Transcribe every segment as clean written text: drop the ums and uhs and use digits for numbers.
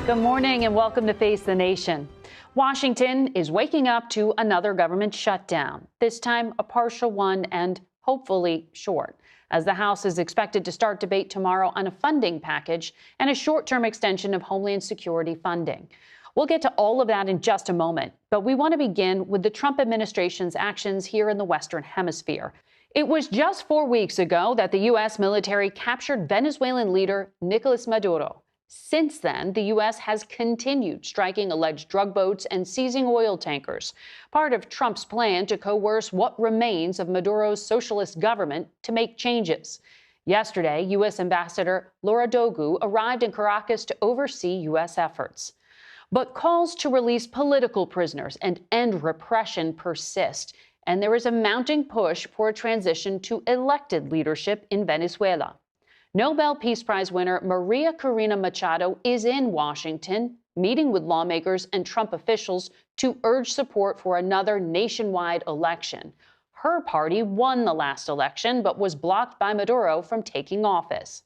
Good morning and welcome to Face the Nation. Washington is waking up to another government shutdown, this time a partial one and hopefully short, as the House is expected to start debate tomorrow on a funding package and a short-term extension of Homeland Security funding. We'll get to all of that in just a moment, but we want to begin with the Trump administration's actions here in the Western Hemisphere. It was just 4 weeks ago that the U.S. military captured Venezuelan leader Nicolas Maduro. Since then, the U.S. has continued striking alleged drug boats and seizing oil tankers, part of Trump's plan to coerce what remains of Maduro's socialist government to make changes. Yesterday, U.S. Ambassador Laura Dogu arrived in Caracas to oversee U.S. efforts. But calls to release political prisoners and end repression persist, and there is a mounting push for a transition to elected leadership in Venezuela. Nobel Peace Prize winner María Corina Machado is in Washington, meeting with lawmakers and Trump officials to urge support for another nationwide election. Her party won the last election, but was blocked by Maduro from taking office.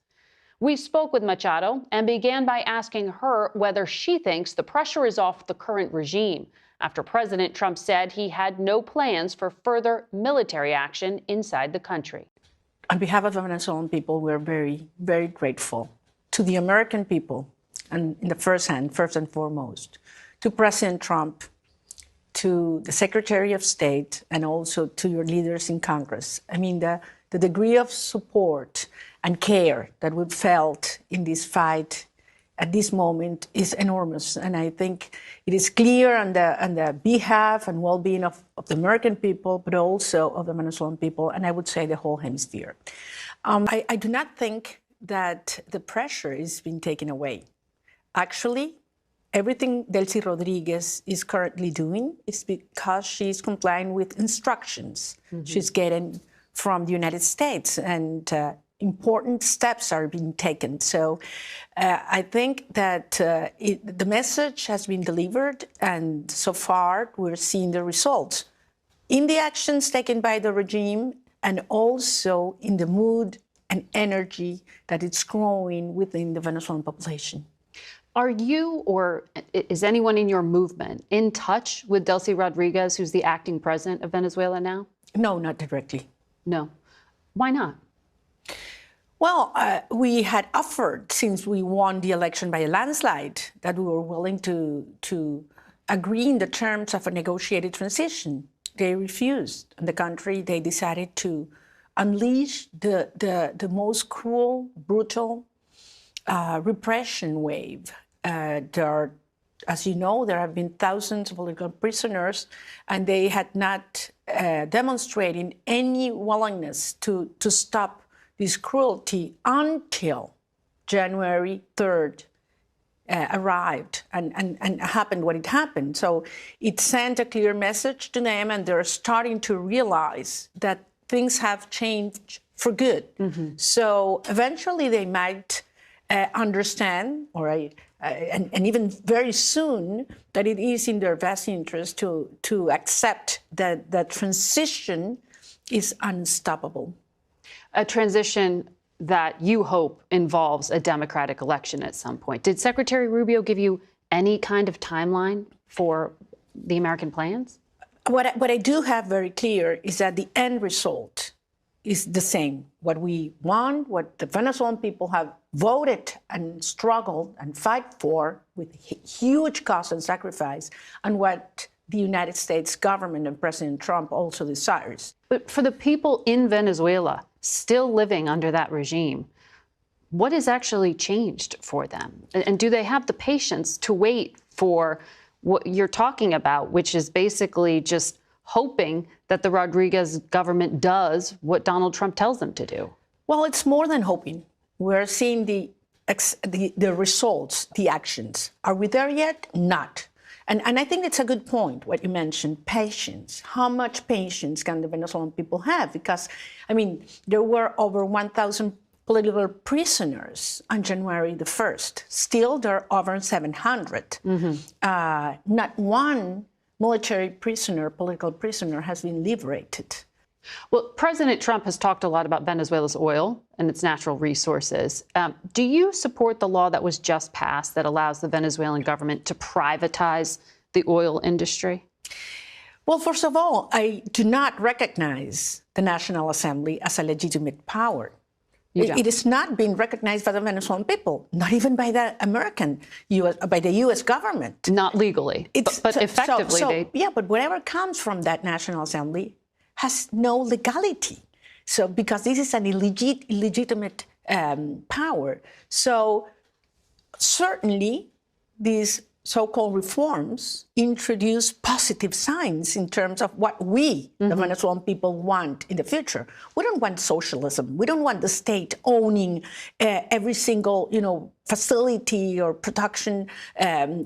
We spoke with Machado and began by asking her whether she thinks the pressure is off the current regime, after President Trump said he had no plans for further military action inside the country. On behalf of the Venezuelan people, we're very, very grateful to the American people, and in the first and foremost, to President Trump, to the Secretary of State, and also to your leaders in Congress. I mean, the degree of support and care that we've felt in this fight at this moment is enormous. And I think it is clear on the behalf and well-being of the American people, but also of the Venezuelan people, and I would say the whole hemisphere. I do not think that the pressure is being taken away. Actually, everything Delcy Rodrigugez is currently doing is because she's complying with instructions she's getting from the United States, and important steps are being taken. So I think that the message has been delivered, and so far we're seeing the results in the actions taken by the regime, and also in the mood and energy that it's growing within the Venezuelan population. Are you, or is anyone in your movement, in touch with Delcy Rodriguez, who's the acting president of Venezuela now? No, not directly. No. Why not? Well, we had offered, since we won the election by a landslide, that we were willing to agree in the terms of a negotiated transition. They refused. In the country, they decided to unleash the most cruel, brutal repression wave. As you know, there have been thousands of political prisoners, and they had not demonstrated any willingness to stop this cruelty until January 3rd arrived and happened what it happened. So it sent a clear message to them, and they're starting to realize that things have changed for good. So eventually they might understand, and even very soon, that it is in their best interest to accept that the transition is unstoppable. A transition that you hope involves a democratic election at some point. Did Secretary Rubio give you any kind of timeline for the American plans? What I do have very clear is that the end result is the same. What we want, what the Venezuelan people have voted and struggled and fight for with huge cost and sacrifice, and what the United States government and President Trump also desires. But for the people in Venezuela still living under that regime, what has actually changed for them? And do they have the patience to wait for what you're talking about, which is basically just hoping that the Rodriguez government does what Donald Trump tells them to do? Well, it's more than hoping. We're seeing the results, the actions. Are we there yet? Not. And I think it's a good point, what you mentioned, patience. How much patience can the Venezuelan people have? Because, I mean, there were over 1,000 political prisoners on January the 1st. Still, there are over 700. Not one military prisoner, political prisoner, has been liberated. Well, President Trump has talked a lot about Venezuela's oil and its natural resources. Do you support the law that was just passed that allows the Venezuelan government to privatize the oil industry? Well, first of all, I do not recognize the National Assembly as a legitimate power. It is not being recognized by the Venezuelan people, not even by the by the U.S. government. Not legally, but effectively. But whatever comes from that National Assembly has no legality. So because this is an illegitimate power. So certainly these so-called reforms introduce positive signs in terms of what we, the Venezuelan people, want in the future. We don't want socialism. We don't want the state owning every single, facility or production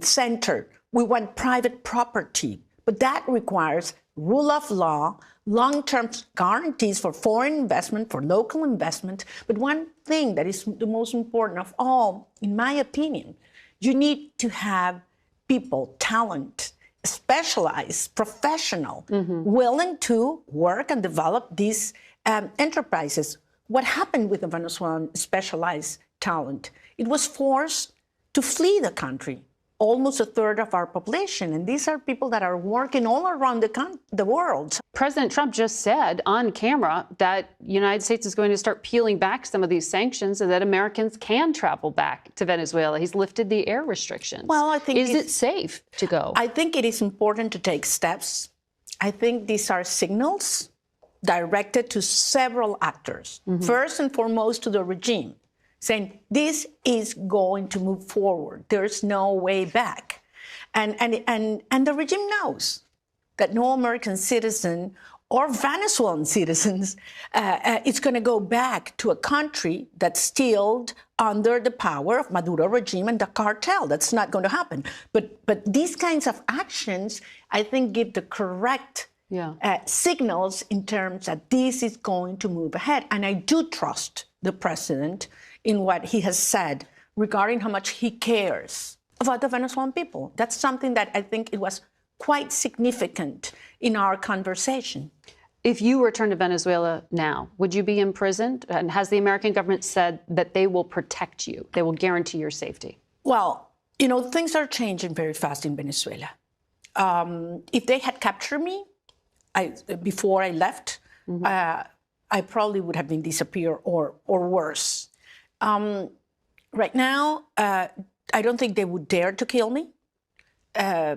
center. We want private property, but that requires rule of law, long-term guarantees for foreign investment, for local investment. But one thing that is the most important of all, in my opinion, you need to have people, talent, specialized, professional, willing to work and develop these enterprises. What happened with the Venezuelan specialized talent? It was forced to flee the country, almost a third of our population. And these are people that are working all around the world. President Trump just said on camera that the United States is going to start peeling back some of these sanctions so that Americans can travel back to Venezuela. He's lifted the air restrictions. Well, I think is it safe to go? I think it is important to take steps. I think these are signals directed to several actors. First and foremost to the regime, saying this is going to move forward. There's no way back. And the regime knows that no American citizen or Venezuelan citizens is going to go back to a country that's still under the power of Maduro regime and the cartel. That's not going to happen. But these kinds of actions, I think, give the correct signals in terms that this is going to move ahead. And I do trust the president in what he has said regarding how much he cares about the Venezuelan people. That's something that I think it was quite significant in our conversation. If you return to Venezuela now, would you be imprisoned? And has the American government said that they will protect you? They will guarantee your safety? Well, things are changing very fast in Venezuela. If they had captured me before I left, I probably would have been disappeared or worse. Right now, I don't think they would dare to kill me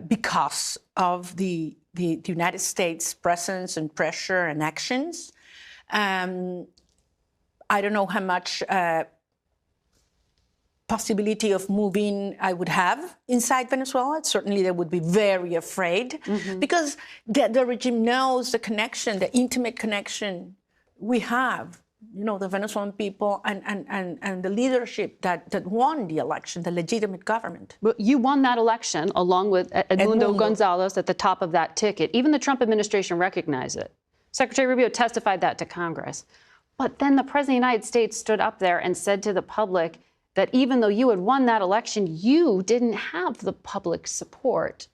because of the United States' presence and pressure and actions. I don't know how much possibility of moving I would have inside Venezuela. Certainly they would be very afraid because the regime knows the connection, the intimate connection we have, the Venezuelan people and the leadership that won the election, the legitimate government. But you won that election along with Edmundo Gonzalez at the top of that ticket. Even the Trump administration recognized it. Secretary Rubio testified that to Congress. But then the President of the United States stood up there and said to the public that even though you had won that election, you didn't have the public support.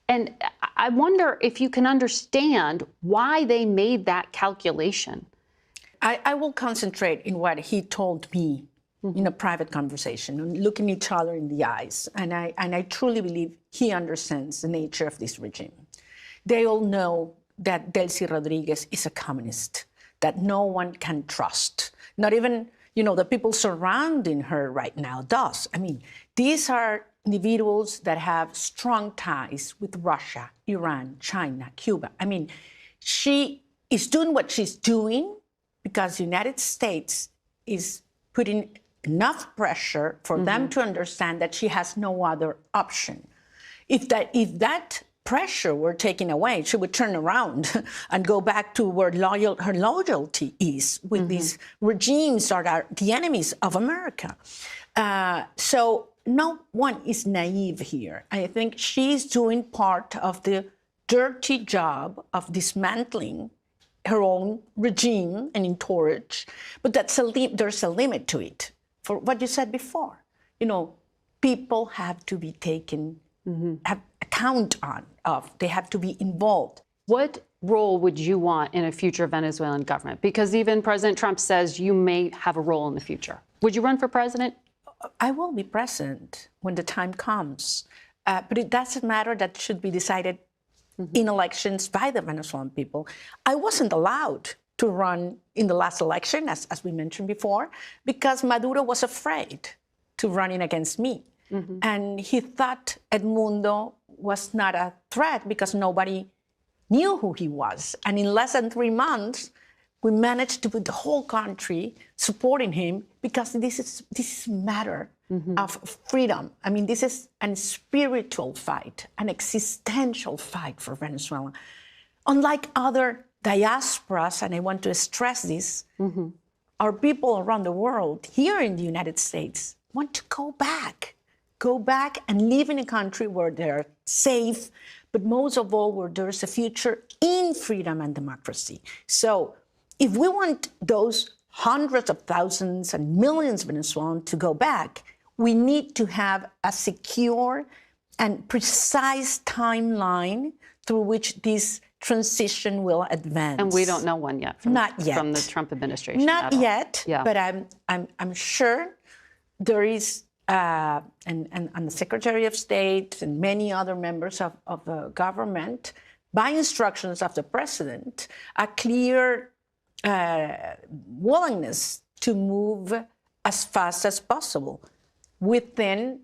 And I wonder if you can understand why they made that calculation. I will concentrate in what he told me in a private conversation, looking each other in the eyes. And I truly believe he understands the nature of this regime. They all know that Delcy Rodriguugez is a communist, that no one can trust. Not even, the people surrounding her right now does. I mean, these are individuals that have strong ties with Russia, Iran, China, Cuba. I mean, she is doing what she's doing because the United States is putting enough pressure for them to understand that she has no other option. If that pressure were taken away, she would turn around and go back to where her loyalty is with these regimes that are the enemies of America. So no one is naive here. I think she's doing part of the dirty job of dismantling her own regime and entourage, but there's a limit to it. For what you said before, people have to be taken have account of. They have to be involved. What role would you want in a future Venezuelan government? Because even President Trump says you may have a role in the future. Would you run for president? I will be president when the time comes. But that's a matter that should be decided in elections by the Venezuelan people. I wasn't allowed to run in the last election, as we mentioned before, because Maduro was afraid to run in against me. And he thought Edmundo was not a threat because nobody knew who he was. And in less than 3 months, we managed to put the whole country supporting him because this is a matter of freedom. I mean, this is a spiritual fight, an existential fight for Venezuela. Unlike other diasporas, and I want to stress this, our people around the world, here in the United States, want to go back and live in a country where they're safe, but most of all, where there's a future in freedom and democracy. So if we want those hundreds of thousands and millions of Venezuelans to go back, we need to have a secure and precise timeline through which this transition will advance. And we don't know one yet. From the Trump administration. Not yet. Yeah. But I'm sure there is, and the Secretary of State and many other members of the government, by instructions of the president, a clear willingness to move as fast as possible within,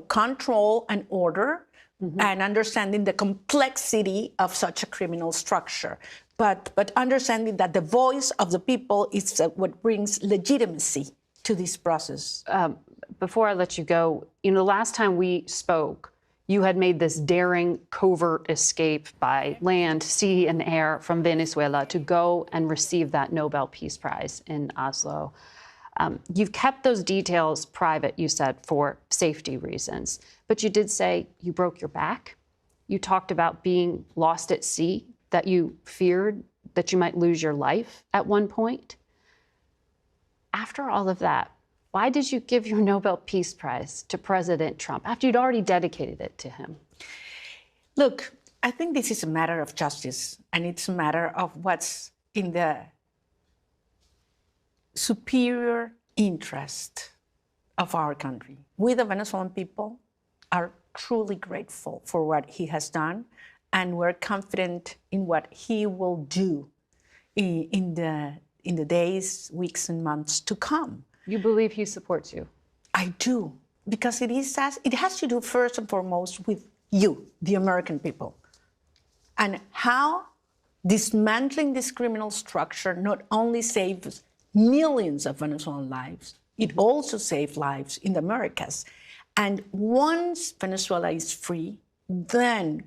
control and order, and understanding the complexity of such a criminal structure, but understanding that the voice of the people is what brings legitimacy to this process. Before I let you go, last time we spoke, you had made this daring, covert escape by land, sea, and air from Venezuela to go and receive that Nobel Peace Prize in Oslo. You've kept those details private, you said, for safety reasons. But you did say you broke your back. You talked about being lost at sea, that you feared that you might lose your life at one point. After all of that, why did you give your Nobel Peace Prize to President Trump after you'd already dedicated it to him? Look, I think this is a matter of justice, and it's a matter of what's in the superior interest of our country. We, the Venezuelan people, are truly grateful for what he has done, and we're confident in what he will do in the days, weeks, and months to come. You believe he supports you? I do, because it has to do first and foremost with you, the American people, and how dismantling this criminal structure not only saves millions of Venezuelan lives, it also saves lives in the Americas. And once Venezuela is free, then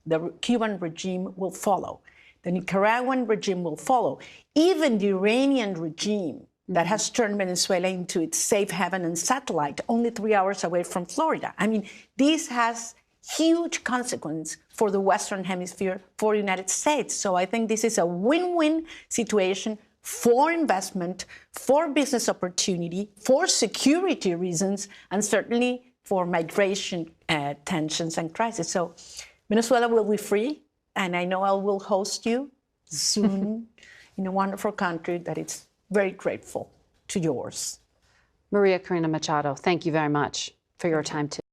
the Cuban regime will follow. The Nicaraguan regime will follow. Even the Iranian regime that has turned Venezuela into its safe haven and satellite, only 3 hours away from Florida. I mean, this has huge consequence for the Western Hemisphere, for the United States. So I think this is a win-win situation for investment, for business opportunity, for security reasons, and certainly for migration tensions and crisis. So Venezuela will be free, and I know I will host you soon in a wonderful country that is very grateful to yours. María Corina Machado, thank you very much for your time today.